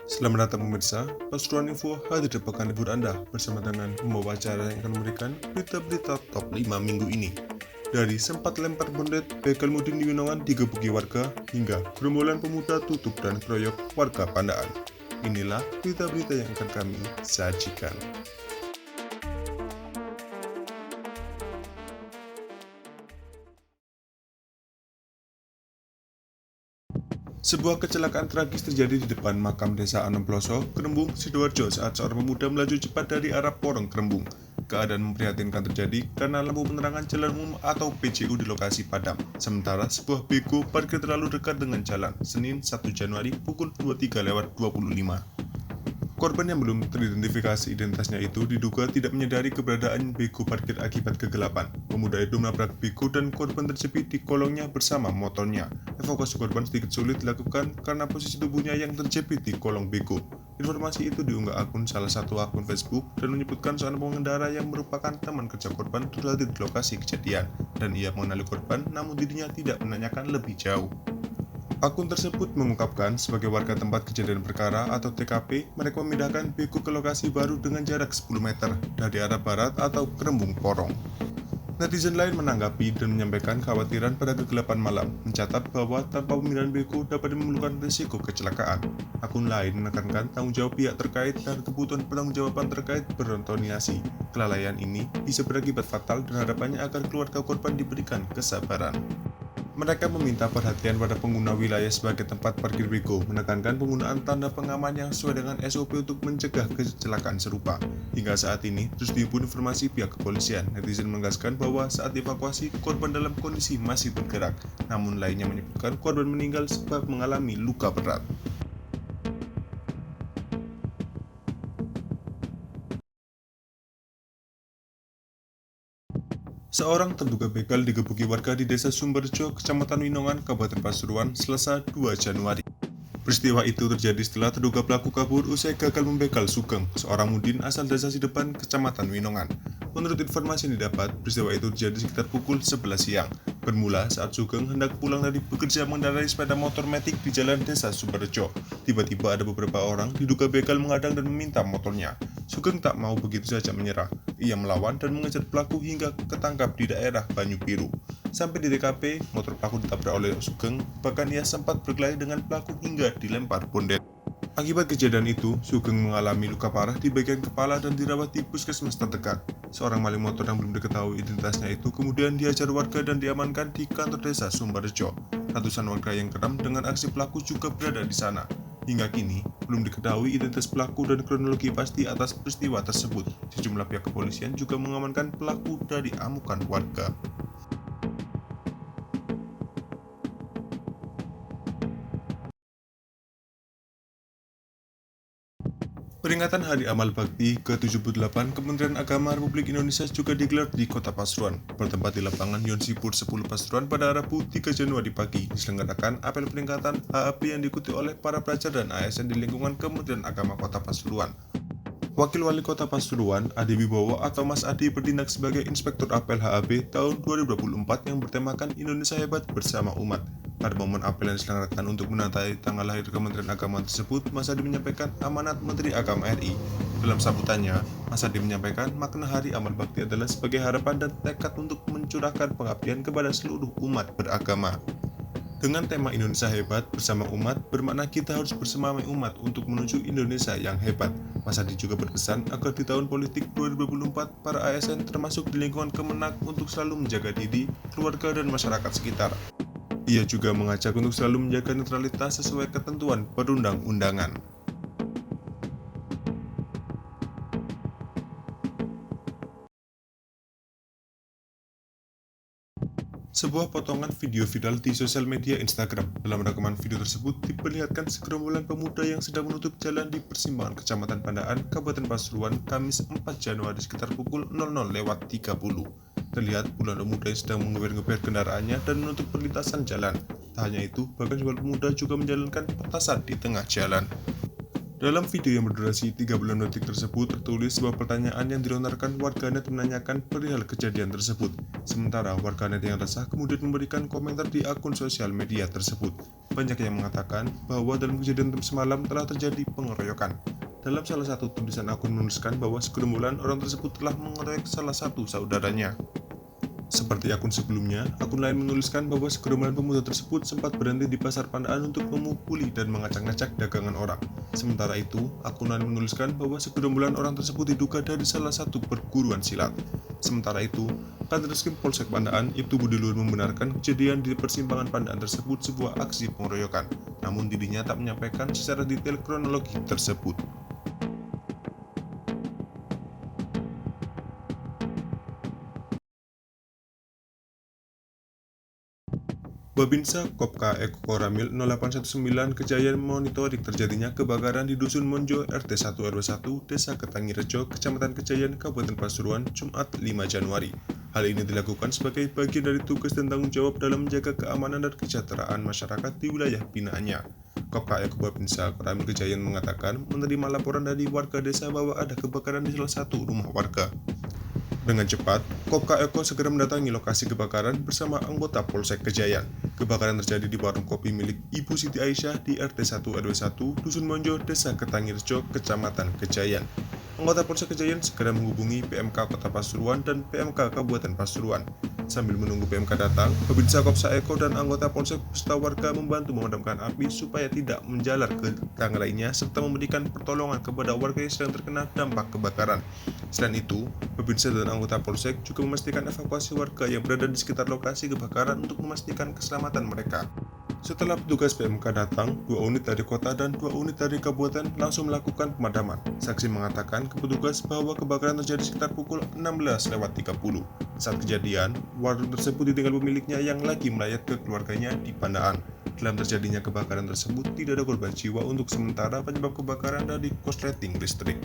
Selamat datang pemirsa, Pasuruan Info hadir di pekan libur Anda bersama dengan pembawa acara yang akan memberikan berita-berita top 5 minggu ini. Dari sempat lempar bondet, begal mudin di Winongan digebuki warga, hingga gerombolan pemuda tutup dan keroyok warga Pandaan. Inilah berita-berita yang akan kami sajikan. Sebuah kecelakaan tragis terjadi di depan makam desa Anomploso, Krembung, Sidoarjo saat seorang pemuda melaju cepat dari arah Porong Krembung. Keadaan memprihatinkan terjadi karena lampu penerangan jalan umum atau PJU di lokasi padam. Sementara sebuah bego parkir terlalu dekat dengan jalan, Senin 1 Januari pukul 23.25. Korban yang belum teridentifikasi identitasnya itu diduga tidak menyadari keberadaan bego parkir akibat kegelapan. Pemuda itu menabrak bego dan korban terjepit di kolongnya bersama motornya. Evakuasi korban sedikit sulit dilakukan karena posisi tubuhnya yang terjepit di kolong bego. Informasi itu diunggah salah satu akun Facebook dan menyebutkan seorang pengendara yang merupakan teman kerja korban terjadi di lokasi kejadian dan ia mengenali korban namun dirinya tidak menanyakan lebih jauh. Akun tersebut mengungkapkan sebagai warga tempat kejadian perkara atau TKP, mereka memindahkan bego ke lokasi baru dengan jarak 10 meter dari arah barat atau Krembung Porong. Netizen lain menanggapi dan menyampaikan kekhawatiran pada kegelapan malam, mencatat bahwa tanpa pemindahan bego dapat menimbulkan risiko kecelakaan. Akun lain menekankan tanggung jawab pihak terkait dan kebutuhan pertanggungjawaban terkait berontoniasi. Kelalaian ini bisa berakibat fatal dan harapannya agar keluarga korban diberikan kesabaran. Mereka meminta perhatian pada pengguna wilayah sebagai tempat parkir bego, menekankan penggunaan tanda pengaman yang sesuai dengan SOP untuk mencegah kecelakaan serupa. Hingga saat ini, terus dihimpun informasi pihak kepolisian. Netizen menegaskan bahwa saat dievakuasi, korban dalam kondisi masih bergerak, namun lainnya menyebutkan korban meninggal sebab mengalami luka berat. Seorang terduga begal digebuki warga di Desa Sumberjo, Kecamatan Winongan, Kabupaten Pasuruan, Selasa 2 Januari. Peristiwa itu terjadi setelah terduga pelaku kabur usai gagal membegal Sugeng, seorang mudin asal Desa Sidepan, Kecamatan Winongan. Menurut informasi yang didapat, peristiwa itu terjadi sekitar pukul 11 siang. Bermula saat Sugeng hendak pulang dari bekerja mengendarai sepeda motor metik di jalan Desa Sumberjo. Tiba-tiba ada beberapa orang diduga begal mengadang dan meminta motornya. Sugeng tak mau begitu saja menyerah. Ia melawan dan mengejar pelaku hingga ketangkap di daerah Banyu Biru. Sampai di TKP, motor pelaku ditabrak oleh Sugeng, bahkan ia sempat berkelahi dengan pelaku hingga dilempar bondet. Akibat kejadian itu, Sugeng mengalami luka parah di bagian kepala dan dirawat di puskesmas terdekat. Seorang maling motor yang belum diketahui identitasnya itu kemudian diajar warga dan diamankan di kantor desa Sumberjo. Ratusan warga yang geram dengan aksi pelaku juga berada di sana. Hingga kini, belum diketahui identitas pelaku dan kronologi pasti atas peristiwa tersebut. Sejumlah pihak kepolisian juga mengamankan pelaku dari amukan warga. Peringatan Hari Amal Bakti ke-78 Kementerian Agama Republik Indonesia juga digelar di Kota Pasuruan, bertempat di lapangan Yonsipur 10 Pasuruan pada Rabu 3 Januari pagi. Diselenggarakan apel peringatan HAP yang diikuti oleh para pelajar dan ASN di lingkungan Kementerian Agama Kota Pasuruan. Wakil Wali Kota Pasuruan, Adi Wibowo atau Mas Adi bertindak sebagai Inspektur Apel HAB tahun 2024 yang bertemakan Indonesia Hebat Bersama Umat. Pada momen apel yang diselenggarakan untuk menandai tanggal lahir Kementerian Agama tersebut, Mas Adi menyampaikan amanat Menteri Agama RI. Dalam sambutannya, Mas Adi menyampaikan makna Hari Amal Bakti adalah sebagai harapan dan tekad untuk mencurahkan pengabdian kepada seluruh umat beragama. Dengan tema Indonesia Hebat Bersama Umat, bermakna kita harus bersemami umat untuk menuju Indonesia yang hebat. Mas Adi juga berpesan agar di tahun politik 2024, para ASN termasuk di lingkungan Kemenak untuk selalu menjaga diri, keluarga, dan masyarakat sekitar. Ia juga mengajak untuk selalu menjaga netralitas sesuai ketentuan perundang-undangan. Sebuah potongan video viral di sosial media Instagram. Dalam rekaman video tersebut diperlihatkan segerombolan pemuda yang sedang menutup jalan di persimpangan Kecamatan Pandaan, Kabupaten Pasuruan, Kamis 4 Januari sekitar pukul 00.30. Terlihat puluhan pemuda yang sedang mengeber-ngeber kendaraannya dan menutup perlintasan jalan. Tak hanya itu, bahkan sebuah pemuda juga menjalankan petasan di tengah jalan. Dalam video yang berdurasi 30 detik tersebut tertulis sebuah pertanyaan yang dilontarkan warganet menanyakan perihal kejadian tersebut. Sementara warganet yang resah kemudian memberikan komentar di akun sosial media tersebut. Banyak yang mengatakan bahwa dalam kejadian semalam telah terjadi pengeroyokan. Dalam salah satu tulisan akun menuliskan bahwa segerombolan orang tersebut telah mengeroyok salah satu saudaranya. Seperti akun sebelumnya, akun lain menuliskan bahwa segerombolan pemuda tersebut sempat berhenti di pasar Pandaan untuk memukuli dan mengacak-ngacak dagangan orang. Sementara itu, akun lain menuliskan bahwa segerombolan orang tersebut diduga dari salah satu perguruan silat. Sementara itu, Kantreskrim Polsek Pandaan, Ibtu Budi Luhur membenarkan kejadian di persimpangan Pandaan tersebut sebuah aksi pengeroyokan. Namun dirinya tak menyampaikan secara detail kronologi tersebut. Babinsa Kopka Eko Koramil 0819 Kejayaan monitoring terjadinya kebakaran di Dusun Monjo RT 1 RW 1 Desa Ketangirejo, Kecamatan Kejayaan, Kabupaten Pasuruan, Jumat 5 Januari. Hal ini dilakukan sebagai bagian dari tugas dan tanggung jawab dalam menjaga keamanan dan kesejahteraan masyarakat di wilayah binaannya. Kopka Eko Babinsa Koramil Kejayaan mengatakan menerima laporan dari warga desa bahwa ada kebakaran di salah satu rumah warga. Dengan cepat, Kopka Eko segera mendatangi lokasi kebakaran bersama anggota Polsek Kejayaan. Kebakaran terjadi di warung kopi milik Ibu Siti Aisyah di RT 1 RW 1 Dusun Monjo, Desa Ketangirjo, Kecamatan Kejayaan. Anggota Polsek Kejayaan segera menghubungi PMK Kota Pasuruan dan PMK Kabupaten Pasuruan. Sambil menunggu PMK datang, Babinsa Kopka Eko dan anggota Polsek beserta warga membantu memadamkan api supaya tidak menjalar ke tangga lainnya serta memberikan pertolongan kepada warga yang sedang terkena dampak kebakaran. Selain itu, Babinsa dan anggota Polsek juga memastikan evakuasi warga yang berada di sekitar lokasi kebakaran untuk memastikan keselamatan mereka. Setelah petugas PMK datang, 2 unit dari kota dan 2 unit dari kabupaten langsung melakukan pemadaman. Saksi mengatakan ke petugas bahwa kebakaran terjadi sekitar pukul 16.30. Saat kejadian, warung tersebut ditinggal pemiliknya yang lagi melayat ke keluarganya di Pandaan. Dalam terjadinya kebakaran tersebut, tidak ada korban jiwa untuk sementara. Penyebab kebakaran dari korsleting listrik.